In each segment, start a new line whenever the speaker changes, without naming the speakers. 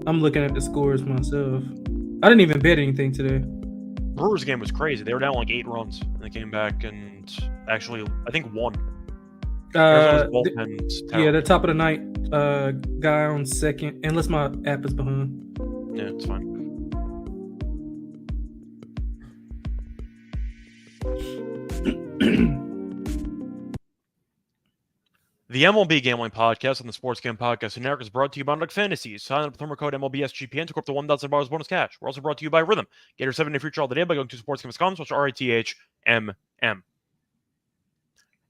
I'm looking at the scores myself. I didn't even bet anything today.
Brewers game was crazy. They were down like 8 runs, and they came back and actually, I think, won. Arizona's bullpen's
Yeah, the
terrible.
top of the night guy on second, unless my app is behind.
Yeah, it's fine. The MLB Gambling Podcast on the Sports Game Podcast Network is brought to you by Underdog Fantasy. Sign up with promo code MLB SGPN to go up to $1,000 bonus cash. We're also brought to you by Rhythm. Get your 7-day free trial of the day by going to sportsgame.com/RATHMM.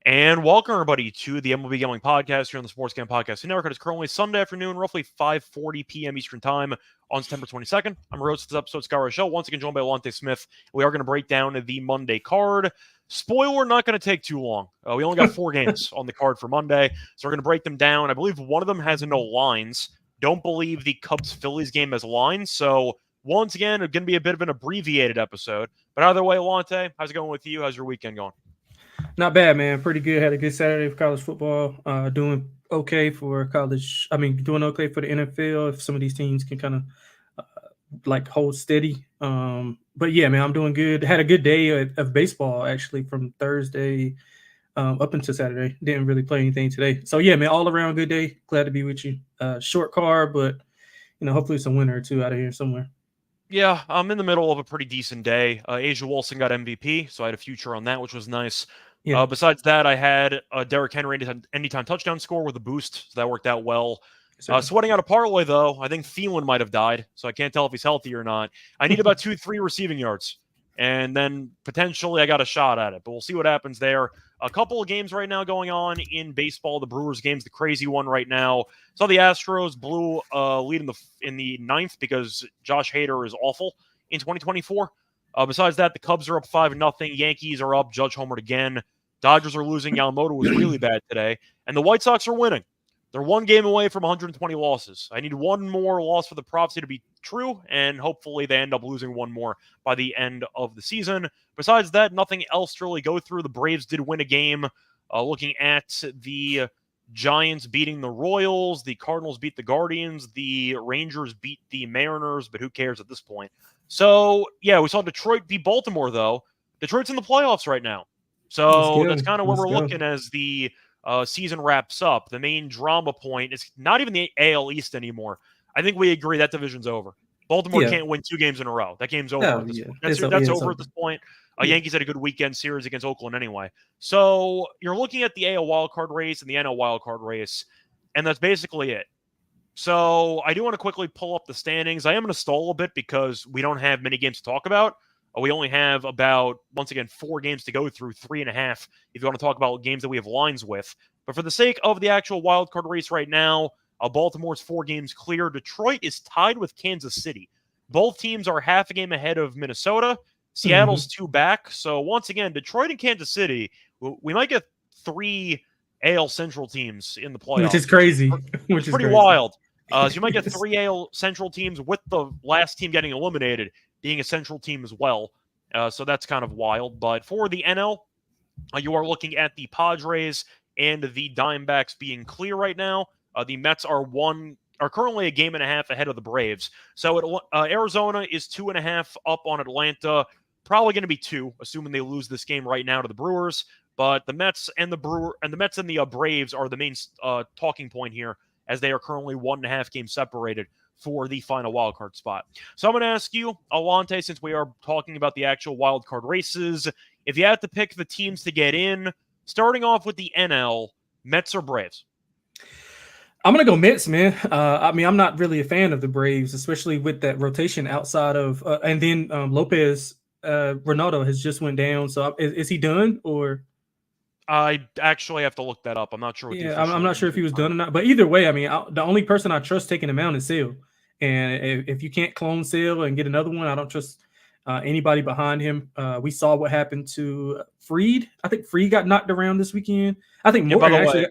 And welcome, everybody, to the MLB Gambling Podcast here on the Sports Game Podcast Network. It is currently Sunday afternoon, roughly 5:40 p.m. Eastern Time on September 22nd. I'm your host of this episode, Scott Reichel, once again joined by Lonte Smith. We are going to break down the Monday card. Spoiler, not going to take too long. We only got 4 games on the card for Monday, so we're going to break them down. I believe one of them has no lines. Don't believe the Cubs-Phillies game has lines, so once again, it's going to be a bit of an abbreviated episode. But either way, Lonte, how's it going with you? How's your weekend going?
Not bad, man. Pretty good. Had a good Saturday for college football. Doing okay for college. Doing okay for the NFL if some of these teams can kind of hold steady. But yeah, man, I'm doing good. Had a good day of baseball actually from Thursday up until Saturday. Didn't really play anything today. So yeah, man, all around good day. Glad to be with you. Short car, but hopefully it's a winner or two out of here somewhere.
Yeah, I'm in the middle of a pretty decent day. Asia Wilson got MVP, so I had a future on that, which was nice.
Yeah.
Besides that, I had Derrick Henry anytime touchdown score with a boost, so that worked out well. Sweating out a parlay, though, I think Thielen might have died, so I can't tell if he's healthy or not. I need about 2-3 receiving yards, and then potentially I got a shot at it, but we'll see what happens there. A couple of games right now going on in baseball. The Brewers game's the crazy one right now. So the Astros blew a lead in the ninth because Josh Hader is awful in 2024. Besides that, the Cubs are up 5-0. Yankees are up. Judge homered again. Dodgers are losing. Yamamoto was really bad today. And the White Sox are winning. They're one game away from 120 losses. I need one more loss for the prophecy to be true, and hopefully they end up losing one more by the end of the season. Besides that, nothing else to really go through. The Braves did win a game. Looking at the Giants beating the Royals, the Cardinals beat the Guardians, the Rangers beat the Mariners, but who cares at this point? So, yeah, we saw Detroit beat Baltimore, though. Detroit's in the playoffs right now. So that's kind of where we're looking as the season wraps up. The main drama point is not even the AL East anymore. I think we agree that division's over. Baltimore can't win 2 games in a row. That game's over at this point. That's over at this point. Yankees had a good weekend series against Oakland anyway. So you're looking at the AL wildcard race and the NL wildcard race, and that's basically it. So I do want to quickly pull up the standings. I am going to stall a bit because we don't have many games to talk about. We only have about, once again, 4 games to go through, 3.5, if you want to talk about games that we have lines with. But for the sake of the actual wildcard race right now, Baltimore's 4 games clear. Detroit is tied with Kansas City. Both teams are half a game ahead of Minnesota. Seattle's 2 back. So once again, Detroit and Kansas City, we might get 3 AL Central teams in the playoffs.
Which is crazy.
Which is pretty wild. So you might get 3 AL Central teams with the last team getting eliminated being a Central team as well. So that's kind of wild. But for the NL, you are looking at the Padres and the Diamondbacks being clear right now. The Mets are currently a game and a half ahead of the Braves. So Arizona is 2.5 up on Atlanta. Probably going to be 2, assuming they lose this game right now to the Brewers. But the Mets and the Braves are the main talking point here, as they are currently 1.5 games separated for the final wildcard spot. So I'm going to ask you, Alante, since we are talking about the actual wildcard races, if you had to pick the teams to get in, starting off with the NL, Mets or Braves?
I'm going to go Mets, man. I'm not really a fan of the Braves, especially with that rotation outside of and then Lopez Ronaldo has just went down. So is he done or?
I actually have to look that up. I'm not sure.
I'm not sure if he was done or not. But either way, the only person I trust taking him out is Sale. And if you can't clone Sale and get another one, I don't trust anybody behind him. We saw what happened to Fried. I think Fried got knocked around this weekend. I think Morton actually.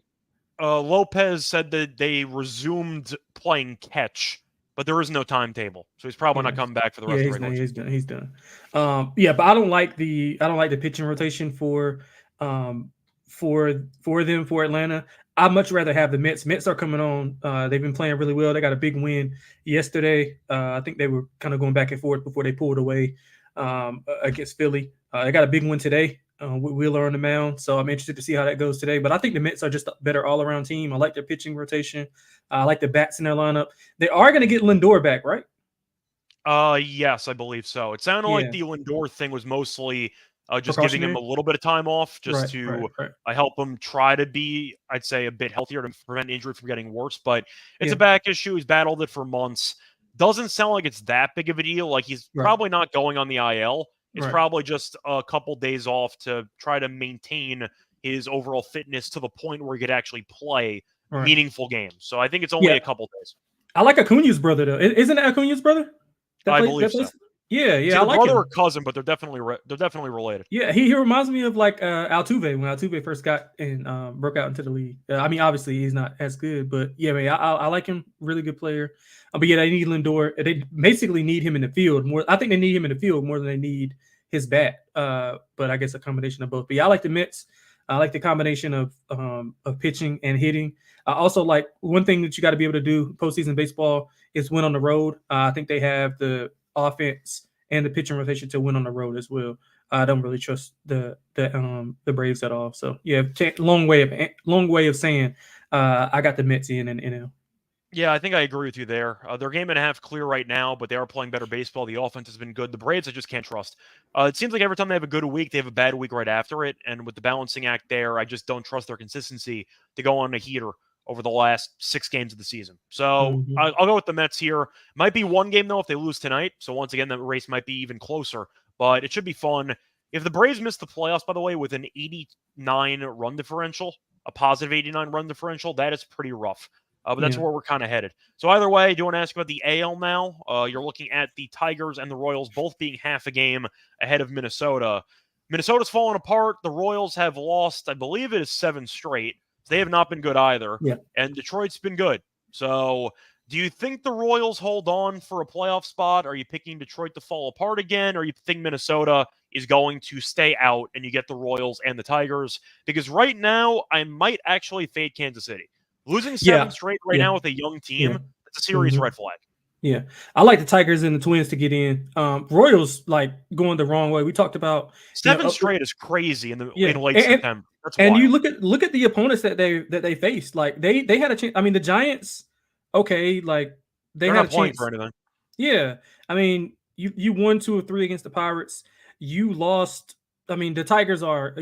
Lopez said that they resumed playing catch, but there is no timetable, so he's probably not coming back for the rest of the regular
season. He's done. But I don't like the pitching rotation for Atlanta. I'd much rather have the Mets. Mets are coming on. They've been playing really well. They got a big win yesterday. I think they were kind of going back and forth before they pulled away against Philly. They got a big win today with Wheeler on the mound. So I'm interested to see how that goes today. But I think the Mets are just a better all-around team. I like their pitching rotation. I like the bats in their lineup. They are going to get Lindor back, right?
Yes, I believe so. It sounded like the Lindor thing was mostly just giving him a little bit of time off just to help him try to be, I'd say, a bit healthier to prevent injury from getting worse. But it's a back issue. He's battled it for months. Doesn't sound like it's that big of a deal. Like, he's probably not going on the IL. It's probably just a couple days off to try to maintain his overall fitness to the point where he could actually play meaningful games. So I think it's only a couple days.
I like Acuna's brother, though. Isn't that Acuna's brother?
I believe so.
Yeah.
I like brother him. Or cousin, but they're definitely related.
Yeah, he reminds me of like Altuve when Altuve first got and broke out into the league. I mean, obviously he's not as good, but yeah, man, I like him. Really good player. But yeah, they need Lindor. They basically need him in the field more. I think they need him in the field more than they need his bat. But I guess a combination of both. But yeah, I like the Mets. I like the combination of pitching and hitting. I also like one thing that you got to be able to do postseason baseball is win on the road. I think they have the offense and the pitching rotation to win on the road as well. I don't really trust the Braves at all. So yeah, long way of saying I got the Mets in and NL.
Yeah, I think I agree with you there. They're game and a half clear right now, but they are playing better baseball. The offense has been good. The Braves, I just can't trust. It seems like every time they have a good week, they have a bad week right after it. And with the balancing act there, I just don't trust their consistency to go on a heater over the last 6 games of the season. So I'll go with the Mets here. Might be one game, though, if they lose tonight. So once again, that race might be even closer. But it should be fun. If the Braves miss the playoffs, by the way, with an 89 run differential, a positive 89 run differential, that is pretty rough. But that's where we're kind of headed. So either way, I do want to ask about the AL now. You're looking at the Tigers and the Royals both being half a game ahead of Minnesota. Minnesota's fallen apart. The Royals have lost, I believe it is 7 straight. They have not been good either.
Yeah.
And Detroit's been good. So do you think the Royals hold on for a playoff spot? Are you picking Detroit to fall apart again? Or you think Minnesota is going to stay out and you get the Royals and the Tigers? Because right now, I might actually fade Kansas City. Losing 7 straight right now with a young team, it's a serious red flag.
Yeah. I like the Tigers and the Twins to get in. Royals, like, going the wrong way. We talked about
7 straight is crazy in late September. That's
and
wild.
you look at the opponents that they faced. Like, they had a chance. I mean, the Giants, okay, like they're
not
had a
playing
chance
for anything.
Yeah. I mean, you won 2 or 3 against the Pirates. You lost. I mean, the Tigers are,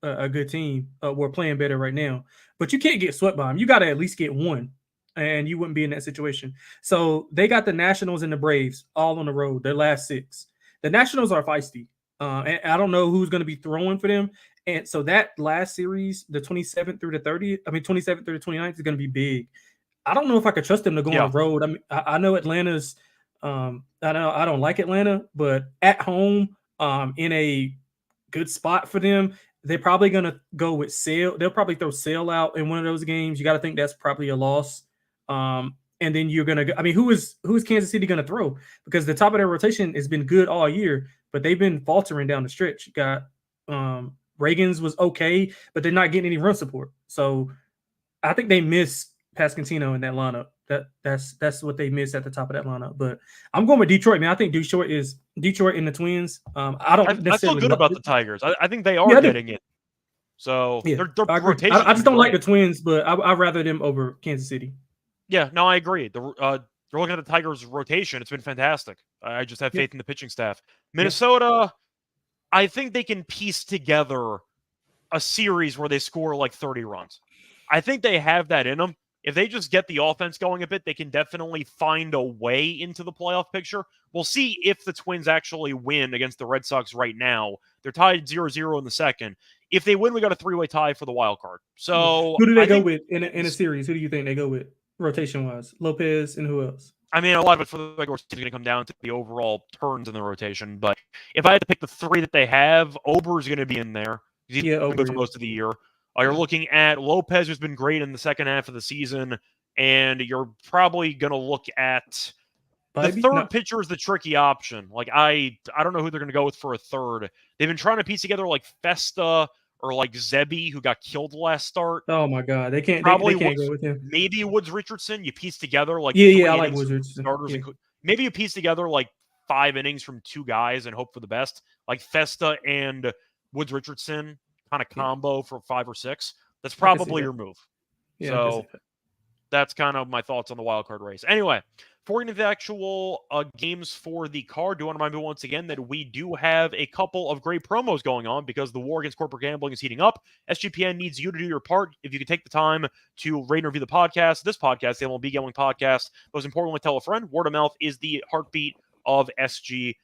a good team. We're playing better right now, but you can't get swept by them. You got to at least get one, and you wouldn't be in that situation. So they got the Nationals and the Braves all on the road. Their last 6. The Nationals are feisty, and I don't know who's going to be throwing for them. And so that last series, the 27th through the 30th, 27th through the 29th, is going to be big. I don't know if I could trust them to go on the road. I mean, I know Atlanta's. I don't like Atlanta, but at home, in a good spot for them, they're probably going to go with Sale. They'll probably throw Sale out in one of those games. You got to think that's probably a loss. And then you're going to – I mean, who is Kansas City going to throw? Because the top of their rotation has been good all year, but they've been faltering down the stretch. You got Reagan's was okay, but they're not getting any run support. So I think they miss Pasquantino in that lineup. That's what they missed at the top of that lineup. But I'm going with Detroit, man. I think Detroit and the Twins. I
feel good about the Tigers. I think they are getting it. So they're rotation.
I just don't like the Twins, but I'd rather them over Kansas City.
Yeah, no, I agree. You're looking at the Tigers' rotation. It's been fantastic. I just have faith in the pitching staff. Minnesota, I think they can piece together a series where they score like 30 runs. I think they have that in them. If they just get the offense going a bit, they can definitely find a way into the playoff picture. We'll see if the Twins actually win against the Red Sox right now. They're tied 0-0 in the second. If they win, we got a 3-way tie for the wild card. So
who do they go with in a series? Who do you think they go with rotation-wise? Lopez and who else?
I mean, a lot of it for the regular season is going to come down to the overall turns in the rotation. But if I had to pick the 3 that they have, Ober's going to be in there. He's been good for most of the year. You're looking at Lopez, who's been great in the second half of the season, and you're probably going to look at the third pitcher is the tricky option. Like, I don't know who they're going to go with for a third. They've been trying to piece together like Festa or like Zebby, who got killed the last start.
Oh my God, they can't
Probably
they can't
Woods,
go with him.
maybe Woods Richardson. You piece together like
Yeah,
3
I like
innings
Woods
from
Richardson.
starters,
Yeah.
and maybe you piece together like 5 innings from 2 guys and hope for the best, like Festa and Woods Richardson kind of combo for 5 or 6. That's
I can see
probably
that.
your move.
Yeah, I can see
So
that.
that's kind of my thoughts on the wild card race. Anyway, before we get into the actual games for the card, do want to remind you once again that we do have a couple of great promos going on because the war against corporate gambling is heating up. SGPN needs you to do your part. If you could take the time to rate and review the podcast, this podcast, the MLB Gambling Podcast, most importantly, tell a friend. Word of mouth is the heartbeat of SGPN.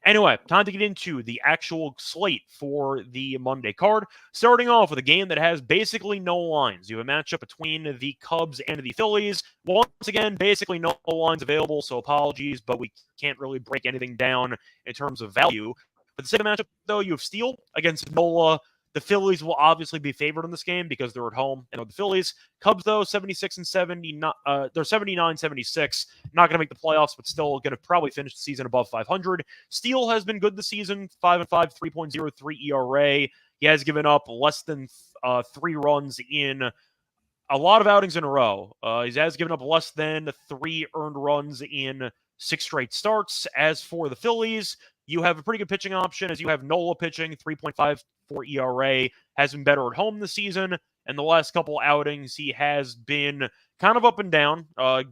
Anyway, time to get into the actual slate for the Monday card. Starting off with a game that has basically no lines. You have a matchup between the Cubs and the Phillies. Once again, basically no lines available, so apologies, but we can't really break anything down in terms of value. For the second matchup, though, you have Steele against Nola. The Phillies will obviously be favored in this game because they're at home and the Phillies. Cubs, though, 76 and 70, they're 79, 76. Not going to make the playoffs, but still going to probably finish the season above 500. Steele has been good this season, 5-5, 3.03 ERA. He has given up less than 3 runs in a lot of outings in a row. He has given up less than 3 earned runs in 6 straight starts. As for the Phillies, you have a pretty good pitching option as you have Nola pitching, 3.54 ERA, has been better at home this season. And the last couple outings, he has been kind of up and down.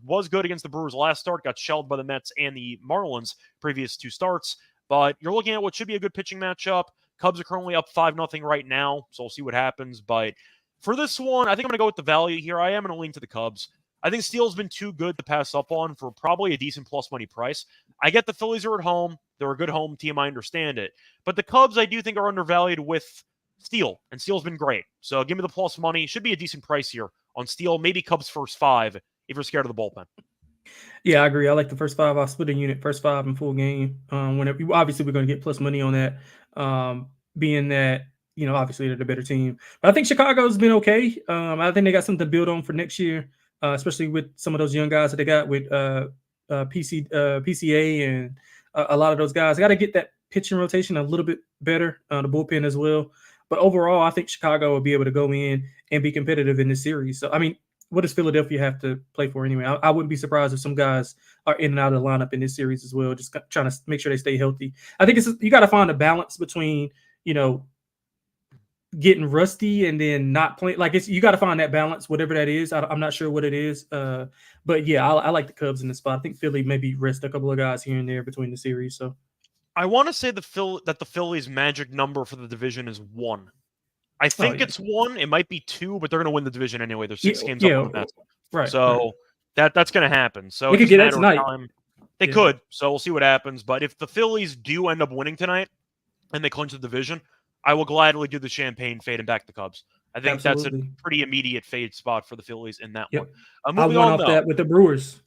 Was good against the Brewers last start, got shelled by the Mets and the Marlins previous 2 starts. But you're looking at what should be a good pitching matchup. Cubs are currently up 5-0 right now, so we'll see what happens. But for this one, I think I'm going to go with the value here. I am going to lean to the Cubs. I think Steele's been too good to pass up on for probably a decent plus money price. I get the Phillies are at home. They're a good home team. I understand it. But the Cubs, I do think, are undervalued with Steele, and Steele's been great. So give me the plus money. Should be a decent price here on Steele. Maybe Cubs first 5 if you're scared of the bullpen.
Yeah, I agree. I like the first 5. I'll split a unit first 5 in full game. Whenever obviously we're going to get plus money on that, being that obviously they're the better team. But I think Chicago's been okay. I think they got something to build on for next year, especially with some of those young guys that they got with PCA and a lot of those guys. They got to get that pitching rotation a little bit better, the bullpen as well. But overall, I think Chicago will be able to go in and be competitive in this series. So, I mean, what does Philadelphia have to play for anyway? I wouldn't be surprised if some guys are in and out of the lineup in this series as well, just trying to make sure they stay healthy. I think you got to find a balance between, getting rusty and then not playing. Like you got to find that balance, whatever that is. I'm not sure what it is. But yeah, I like the Cubs in the spot. I think Philly maybe rest a couple of guys here and there between the series. So
I want to say that the Phillies' magic number for the division is 1. I think it's 1. It might be 2, but they're going to win the division anyway. They're 6 games up on the Mets.
Right.
So that's going to happen. So
they
it's
could
just a
get that
matter
tonight.
of time. They could. So we'll see what happens. But if the Phillies do end up winning tonight and they clinch the division, I will gladly do the champagne fade and back the Cubs. I think that's a pretty immediate fade spot for the Phillies in that one. Moving on, though.
That with the Brewers.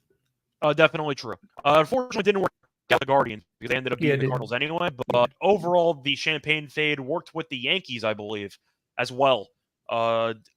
Definitely true. Unfortunately, it didn't work out the Guardians because they ended up beating the Cardinals anyway. But overall, the champagne fade worked with the Yankees, I believe, as well,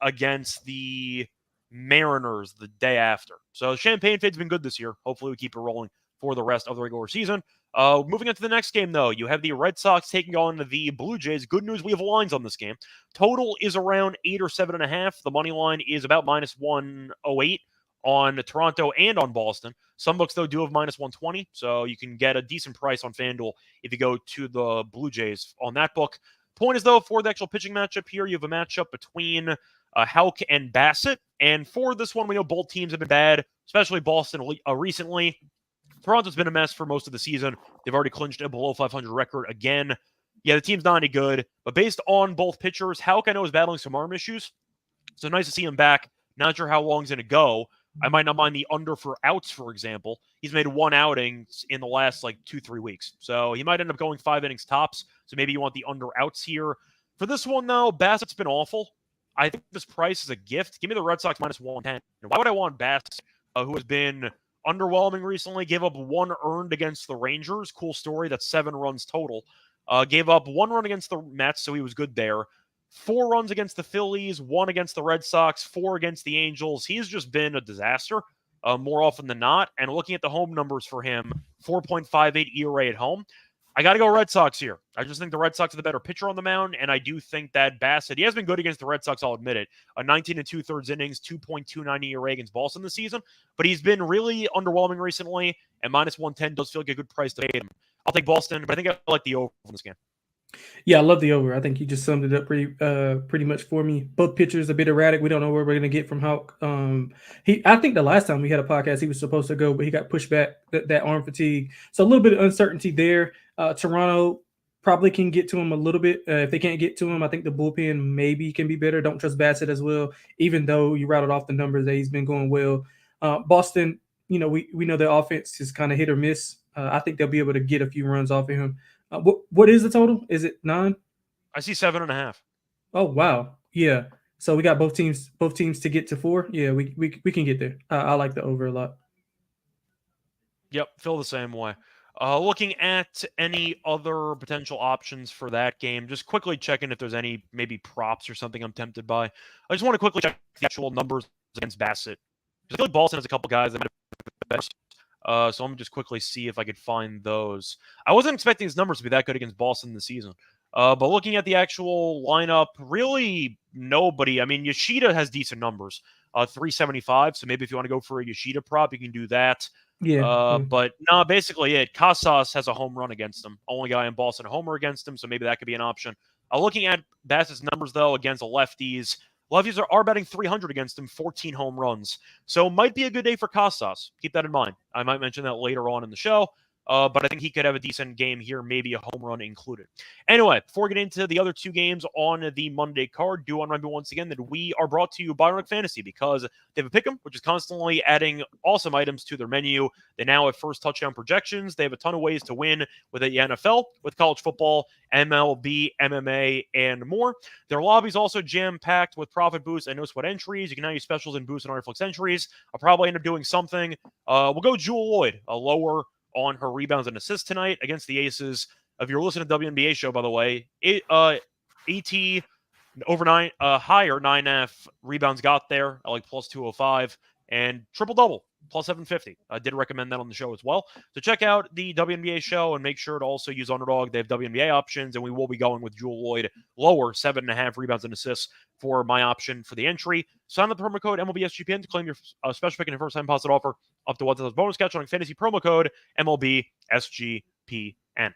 against the Mariners the day after. So champagne fade's been good this year. Hopefully we keep it rolling for the rest of the regular season. Moving into the next game, though, you have the Red Sox taking on the Blue Jays. Good news, we have lines on this game. Total is around 8 or 7.5. The money line is about minus 108 on Toronto and on Boston. Some books, though, do have minus 120, so you can get a decent price on FanDuel if you go to the Blue Jays on that book. Point is, though, for the actual pitching matchup here, you have a matchup between Houck and Bassett. And for this one, we know both teams have been bad, especially Boston recently. Toronto's been a mess for most of the season. They've already clinched a below 500 record again. Yeah, the team's not any good, but based on both pitchers, Houck, I know, is battling some arm issues. So nice to see him back. Not sure how long he's going to go. I might not mind the under for outs, for example. He's made 1 outing in the last 2-3 weeks. So he might end up going 5 innings tops. So maybe you want the under outs here. For this one, though, Bassett's been awful. I think this price is a gift. Give me the Red Sox minus 110. Why would I want Bassett, who has been underwhelming recently? Gave up 1 earned against the Rangers. Cool story. That's 7 runs total. Gave up 1 run against the Mets, so he was good there. 4 runs against the Phillies, 1 against the Red Sox, 4 against the Angels. He's just been a disaster more often than not. And looking at the home numbers for him, 4.58 ERA at home. I got to go Red Sox here. I just think the Red Sox are the better pitcher on the mound, and I do think that Bassett, he has been good against the Red Sox, I'll admit it. A 19 and 2/3 innings, 2.29 ERA against Boston this season, but he's been really underwhelming recently, and minus 110 does feel like a good price to pay him. I'll take Boston, but I think I like the over in this game.
Yeah, I love the over. I think you just summed it up pretty much for me. Both pitchers a bit erratic. We don't know where we're going to get from Houck. I think the last time we had a podcast, he was supposed to go, but he got pushed back, that arm fatigue. So a little bit of uncertainty there. Toronto probably can get to him a little bit. If they can't get to him, I think the bullpen maybe can be better. Don't trust Bassett as well, even though you rattled off the numbers that he's been going well. Boston, we know their offense is kind of hit or miss. I think they'll be able to get a few runs off of him. What is the total? Is it 9?
I see 7.5.
Oh wow, yeah. So we got both teams to get to 4. Yeah, we can get there. I like the over a lot.
Yep, feel the same way. Looking at any other potential options for that game, just quickly checking if there's any maybe props or something I'm tempted by. I just want to quickly check the actual numbers against Bassett. I feel like Boston has a couple guys that might have been better. So I'm just quickly see if I could find those. I wasn't expecting his numbers to be that good against Boston this season. But looking at the actual lineup, really nobody. I mean, Yoshida has decent numbers, 375. So maybe if you want to go for a Yoshida prop, you can do that.
Yeah.
But no, basically it. Casas has a home run against him. Only guy in Boston a homer against him, so maybe that could be an option. Looking at Bassett's numbers, though, against the lefties are batting 300 against him, 14 home runs. So might be a good day for Casas. Keep that in mind. I might mention that later on in the show. But I think he could have a decent game here, maybe a home run included. Anyway, before we get into the other two games on the Monday card, do want to remember once again that we are brought to you by Rock Fantasy because they have a pick'em, which is constantly adding awesome items to their menu. They now have first touchdown projections. They have a ton of ways to win with the NFL, with college football, MLB, MMA, and more. Their lobby is also jam-packed with profit boosts and no sweat entries. You can now use specials and boosts and reflex entries. I'll probably end up doing something. We'll go Jewel Lloyd, a lower on her rebounds and assists tonight against the Aces. If you're listening to the WNBA show, by the way, ET over 9, higher 9.5 rebounds got there, like plus 205, and triple-double, plus 750. I did recommend that on the show as well. So check out the WNBA show and make sure to also use Underdog. They have WNBA options, and we will be going with Jewel Lloyd lower, 7.5 rebounds and assists for my option for the entry. Sign up the promo code MLB SGPN to claim your special pick and first-time deposit offer up to $1,000 bonus catch on fantasy promo code MLB SGPN.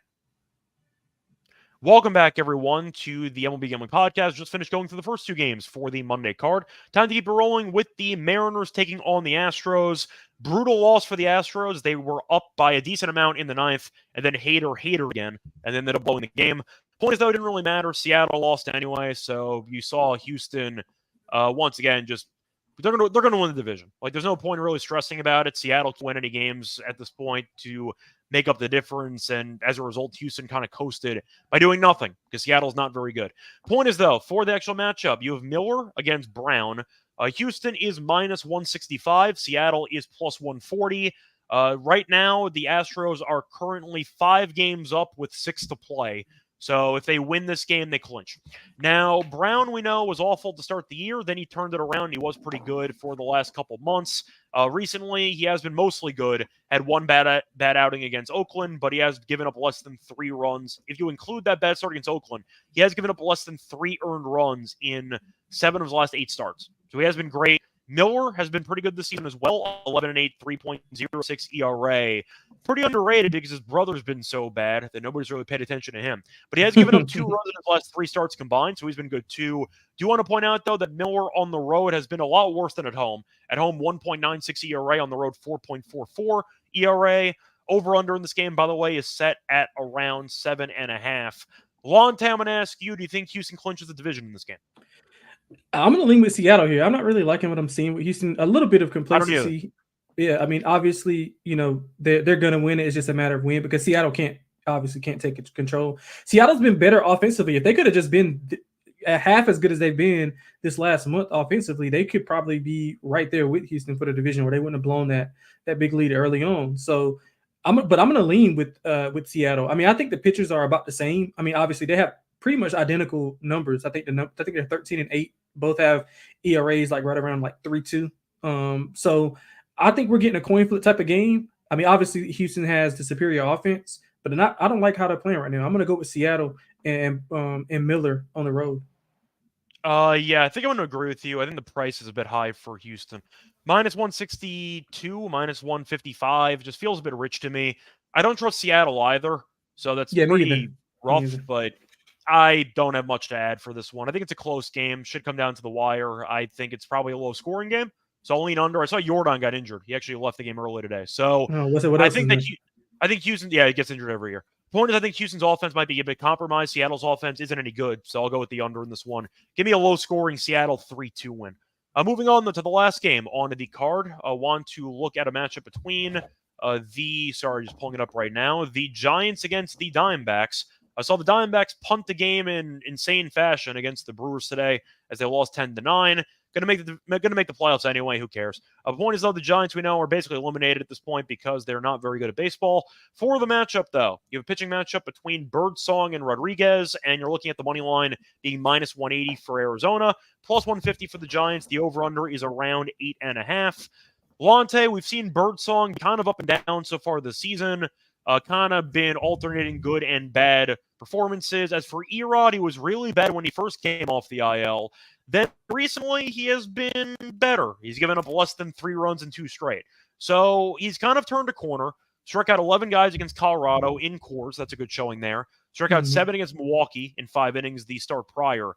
Welcome back, everyone, to the MLB Gambling Podcast. Just finished going through the first two games for the Monday card. Time to keep it rolling with the Mariners taking on the Astros. Brutal loss for the Astros. They were up by a decent amount in the ninth, and then hater again, and then ended up blowing the game. Point is, though, it didn't really matter. Seattle lost anyway, so you saw Houston, once again, just they're gonna win the division. Like, there's no point really stressing about it. Seattle can win any games at this point to make up the difference, and as a result, Houston kind of coasted by doing nothing because Seattle's not very good. Point is, though, for the actual matchup, you have Miller against Brown. Houston is minus 165. Seattle is plus 140. Right now, the Astros are currently 5 games up with 6 to play. So if they win this game, they clinch. Now, Brown, we know, was awful to start the year. Then he turned it around. He was pretty good for the last couple months. Recently, he has been mostly good. Had one bad outing against Oakland, but he has given up less than 3 runs. If you include that bad start against Oakland, he has given up less than 3 earned runs in 7 of his last 8 starts. So he has been great. Miller has been pretty good this season as well. 11-8, 3.06 ERA. Pretty underrated because his brother's been so bad that nobody's really paid attention to him. But he has given up 2 runs in his last 3 starts combined, so he's been good too. Do want to point out, though, that Miller on the road has been a lot worse than at home. At home, 1.96 ERA. On the road, 4.44 ERA. Over-under in this game, by the way, is set at around 7.5. Lonte, I'm going to ask you, do you think Houston clinches the division in this game?
I'm going to lean with Seattle here. I'm not really liking what I'm seeing with Houston. A little bit of complacency. Yeah, I mean, obviously, they're going to win it. It's just a matter of when because Seattle can't take control. Seattle's been better offensively. If they could have just been half as good as they've been this last month offensively, they could probably be right there with Houston for the division where they wouldn't have blown that big lead early on. So, I'm going to lean with Seattle. I mean, I think the pitchers are about the same. I mean, obviously, they have pretty much identical numbers. I think they're 13-8. Both have ERAs like right around like 3.2. So I think we're getting a coin flip type of game. I mean, obviously Houston has the superior offense, but I don't like how they're playing right now. I'm going to go with Seattle and Miller on the road.
Yeah, I think I'm going to agree with you. I think the price is a bit high for Houston. Minus 162, minus 155 just feels a bit rich to me. I don't trust Seattle either, so that's
Yeah, me either.
pretty rough, but I don't have much to add for this one. I think it's a close game. Should come down to the wire. I think it's probably a low-scoring game, so I'll lean under. I saw Jordan got injured. He actually left the game early today. So
What
I
else
think
is
that
there?
I think Houston, yeah, he gets injured every year. Point is, I think Houston's offense might be a bit compromised. Seattle's offense isn't any good, so I'll go with the under in this one. Give me a low-scoring Seattle 3-2 win. Moving on to the last game on the card, I want to look at a matchup between just pulling it up right now, the Giants against the Diamondbacks. I saw the Diamondbacks punt the game in insane fashion against the Brewers today as they lost 10-9. Gonna make the playoffs anyway. Who cares? The point is, though, the Giants we know are basically eliminated at this point because they're not very good at baseball. For the matchup, though, you have a pitching matchup between Birdsong and Rodriguez, and you're looking at the money line being minus 180 for Arizona, plus 150 for the Giants. The over/under is around 8.5. Lonte, we've seen Birdsong kind of up and down so far this season. Kind of been alternating good and bad performances. As for Erod, he was really bad when he first came off the IL. Then recently, he has been better. He's given up less than 3 runs in 2 straight. So he's kind of turned a corner. Struck out 11 guys against Colorado in Coors. That's a good showing there. Struck out 7 against Milwaukee in 5 innings the start prior.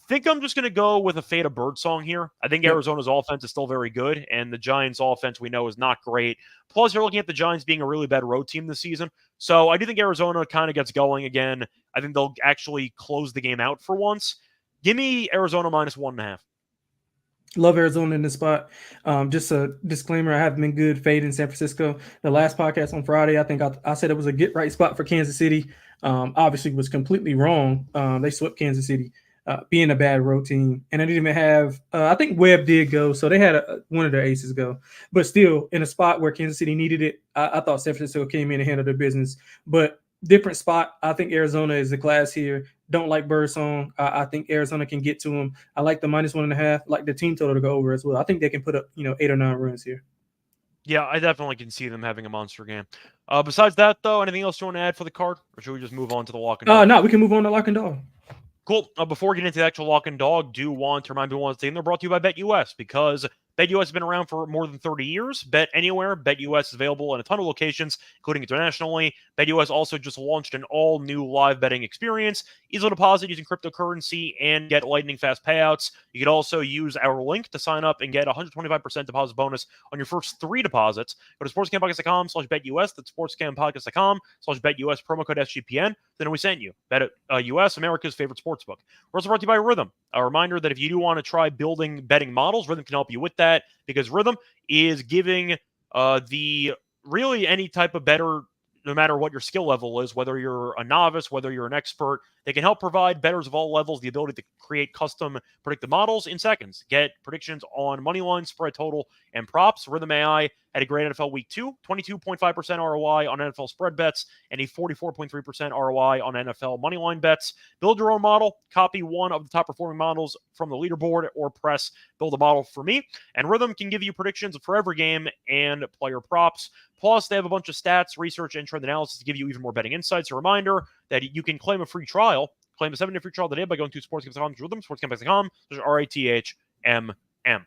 Think I'm just going to go with a fade of Birdsong here. I think Arizona's offense is still very good, and the Giants' offense we know is not great. Plus, you're looking at the Giants being a really bad road team this season. So I do think Arizona kind of gets going again. I think they'll actually close the game out for once. Give me Arizona minus 1.5.
Love Arizona in this spot. Just a disclaimer, I haven't been good fade in San Francisco. The last podcast on Friday, I think I said it was a get right spot for Kansas City. Obviously was completely wrong. They swept Kansas City, being a bad road team. And I didn't even have, I think Webb did go. So they had one of their aces go. But still, in a spot where Kansas City needed it, I thought San Francisco came in and handled their business. But different spot. I think Arizona is the class here. Don't like Birdsong. I think Arizona can get to him. I like the minus 1.5. Like the team total to go over as well. I think they can put up 8 or 9 runs here.
Yeah, I definitely can see them having a monster game. Besides that, though, anything else you want to add for the card, or should we just move on to the lock and dog?
No, we can move on to lock and dog.
Cool. Before we get into the actual lock and dog, do want to remind everyone they're brought to you by BetUS, because BetUS has been around for more than 30 years. Bet anywhere. BetUS is available in a ton of locations, including internationally. BetUS also just launched an all-new live betting experience. Easily deposit using cryptocurrency and get lightning-fast payouts. You can also use our link to sign up and get a 125% deposit bonus on your first 3 deposits. Go to sportscampodcast.com/BetUS. That's sportscampodcast.com/BetUS. Promo code SGPN. Then we sent you. BetUS, America's favorite sportsbook. We're also brought to you by Rhythm. A reminder that if you do want to try building betting models, Rhythm can help you with that, because Rhythm is giving really any type of better, no matter what your skill level is, whether you're a novice, whether you're an expert, they can help provide bettors of all levels the ability to create custom predictive models in seconds. Get predictions on money line, spread total, and props. Rhythm AI had a great NFL Week 2, 22.5% ROI on NFL spread bets, and a 44.3% ROI on NFL money line bets. Build your own model, copy one of the top performing models from the leaderboard, or press build a model for me. And Rhythm can give you predictions for every game and player props. Plus, they have a bunch of stats, research, and trend analysis to give you even more betting insights. A reminder that you can claim a free trial. Claim a 7-day free trial today by going to sportscampodcast.com/rhythm, sportscampodcast.com/RATHMM.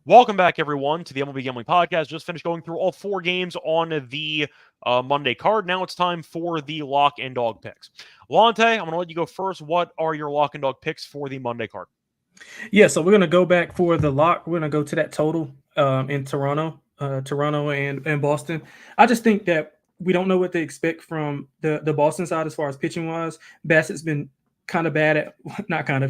Welcome back, everyone, to the MLB Gambling Podcast. Just finished going through all 4 games on the Monday card. Now it's time for the lock and dog picks. Lonte, I'm going to let you go first. What are your lock and dog picks for the Monday card?
Yeah, so we're going to go back for the lock. We're going to go to that total in Toronto and Boston. I just think that we don't know what to expect from the Boston side as far as pitching wise. Bassett's been kind of bad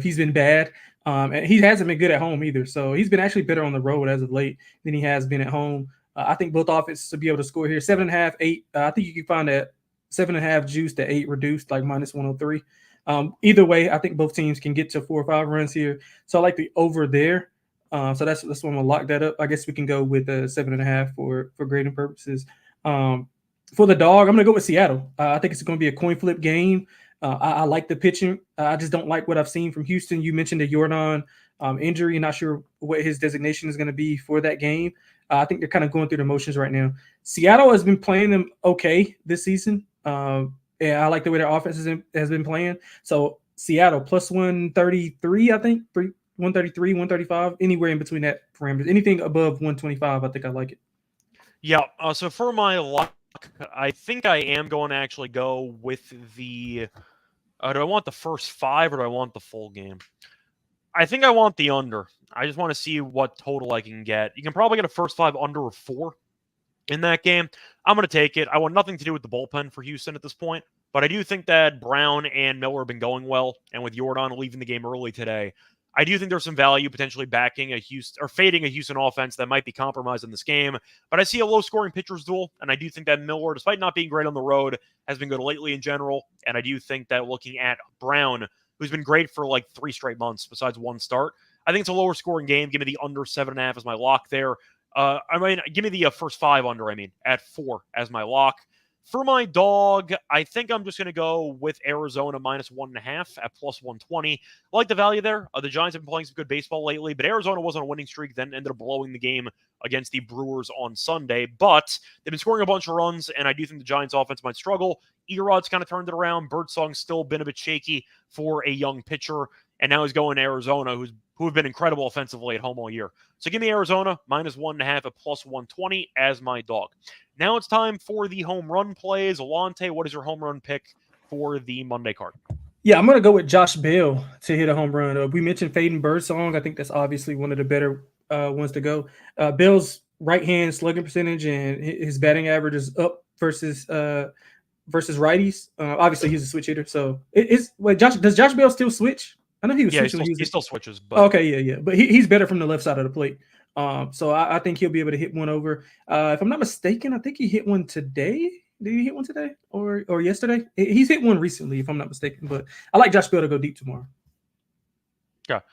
he's been bad. And he hasn't been good at home either. So he's been actually better on the road as of late than he has been at home. I think both offenses will be able to score here. 7.5, 8. I think you can find that 7.5 juiced to 8 reduced, like minus 103. Either way, I think both teams can get to 4 or 5 runs here. So I like the over there. So that's when I'm gonna lock that up. I guess we can go with 7.5 for grading purposes. For the dog, I'm gonna go with Seattle. I think it's gonna be a coin flip game. I like the pitching. I just don't like what I've seen from Houston. You mentioned the Jordan injury. Not sure what his designation is going to be for that game. I think they're kind of going through the motions right now. Seattle has been playing them okay this season. And I like the way their offense has been playing. So Seattle plus 133, I think, 133, 135, anywhere in between that parameters. Anything above 125, I think I like it.
Yeah, so for my lock, I think I am going to actually go with the... do I want the first 5 or do I want the full game? I think I want the under. I just want to see what total I can get. You can probably get a first 5 under or 4 in that game. I'm going to take it. I want nothing to do with the bullpen for Houston at this point, but I do think that Brown and Miller have been going well, and with Jordan leaving the game early today, I do think there's some value potentially backing a Houston or fading a Houston offense that might be compromised in this game. But I see a low-scoring pitchers duel, and I do think that Miller, despite not being great on the road, has been good lately in general. And I do think that looking at Brown, who's been great for like 3 straight months besides one start, I think it's a lower-scoring game. Give me the under 7.5 as my lock there. Give me the first 5 under, at 4 as my lock. For my dog, I think I'm just going to go with Arizona minus 1.5 at plus 120. I like the value there. The Giants have been playing some good baseball lately, but Arizona was on a winning streak, then ended up blowing the game against the Brewers on Sunday. But they've been scoring a bunch of runs, and I do think the Giants offense might struggle. Erod's kind of turned it around. Birdsong's still been a bit shaky for a young pitcher, and now he's going to Arizona, who have been incredible offensively at home all year. So give me Arizona minus 1.5 at plus 120 as my dog. Now it's time for the home run plays. Lonte, what is your home run pick for the Monday card?
Yeah, I'm going to go with Josh Bell to hit a home run. We mentioned Faden Birdsong. I think that's obviously one of the better ones to go. Bell's right-hand slugging percentage and his batting average is up versus righties. Obviously, he's a switch hitter. So does Josh Bell still switch? I know he was switching.
He still switches. But
okay, yeah. But he's better from the left side of the plate. So I think he'll be able to hit one over. If I'm not mistaken, I think he hit one today. Did he hit one today or yesterday? He's hit one recently, if I'm not mistaken. But I like Josh Bell to go deep tomorrow.
Okay.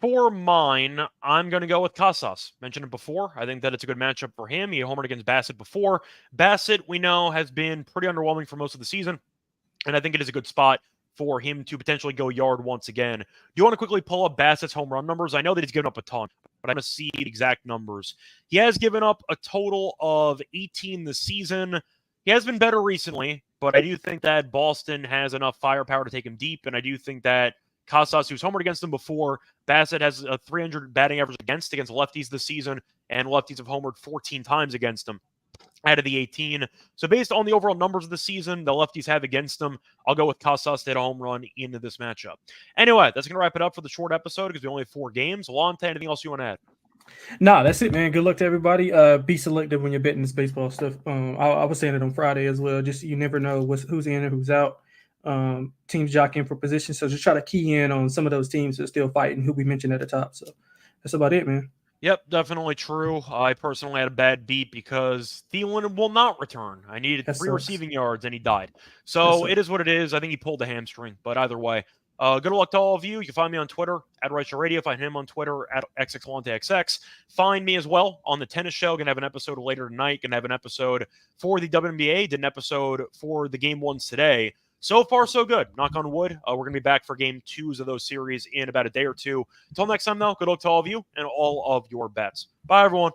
For mine, I'm going to go with Casas. Mentioned it before. I think that it's a good matchup for him. He homered against Bassett before. Bassett, we know, has been pretty underwhelming for most of the season, and I think it is a good spot for him to potentially go yard once again. Do you want to quickly pull up Bassett's home run numbers? I know that he's given up a ton, but I'm going to see the exact numbers. He has given up a total of 18 this season. He has been better recently, but I do think that Boston has enough firepower to take him deep, and I do think that Casas, who's homered against him before, Bassett has a 300 batting average against lefties this season, and lefties have homered 14 times against him out of the 18. So based on the overall numbers of the season, the lefties have against them, I'll go with Casas to hit a home run into this matchup. Anyway, that's going to wrap it up for the short episode because we only have 4 games. Lonte, anything else you want to add?
Nah, that's it, man. Good luck to everybody. Be selective when you're betting this baseball stuff. I was saying it on Friday as well. Just you never know who's in and who's out. Teams jockeying for position, so just try to key in on some of those teams that are still fighting, who we mentioned at the top. So that's about it, man.
Yep, definitely true. I personally had a bad beat because Thielen will not return. I needed 3 receiving yards, and he died. So it is what it is. I think he pulled a hamstring, but either way, good luck to all of you. You can find me on Twitter at Reichel Radio. Find him on Twitter at XXLonteXX. Find me as well on the Tennis Show. Going to have an episode later tonight. Going to have an episode for the WNBA. Did an episode for the game ones today. So far, so good. Knock on wood. We're going to be back for game 2s of those series in about a day or two. Until next time, though, good luck to all of you and all of your bets. Bye, everyone.